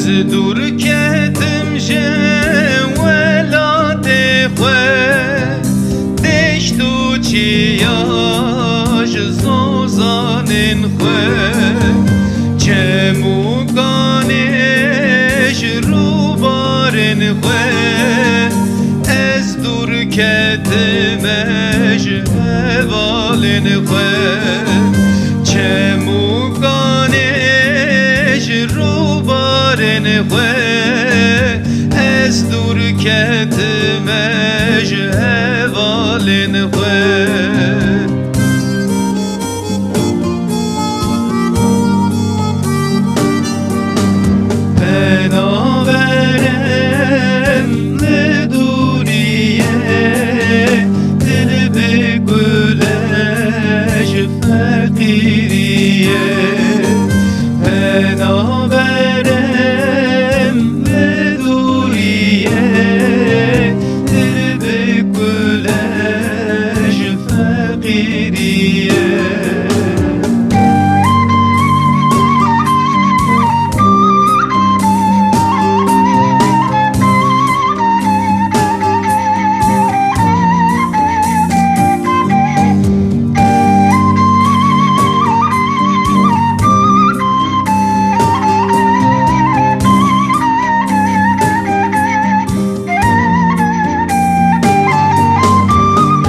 از دور کتم شه ولاد خواه دشت و چیاش زوزانن خواه چه موگانش رو بارن خواه از دور کتمش والن خواه چه موگانش رو بارن خواه از دور کتمش والن خواه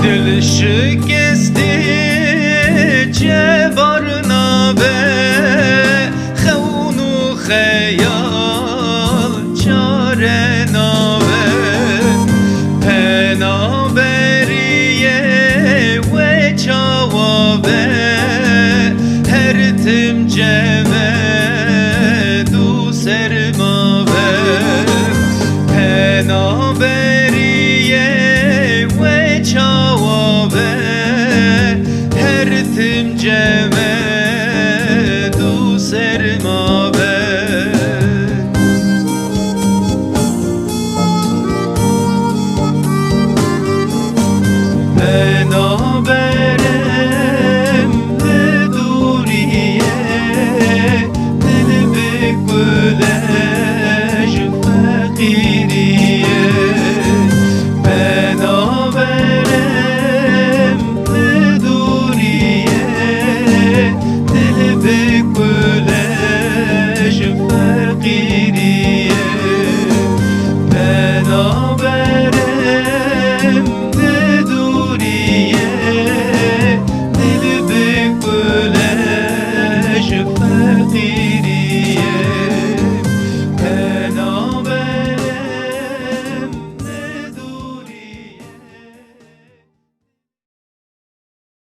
دل شکسته چه برنابه خون و خیال چاره نابه پنابریه و چاوابه هر تم جمه دو سرمابه پنابریه و چاوابه هر تم جمه دو سرمابه پنابریه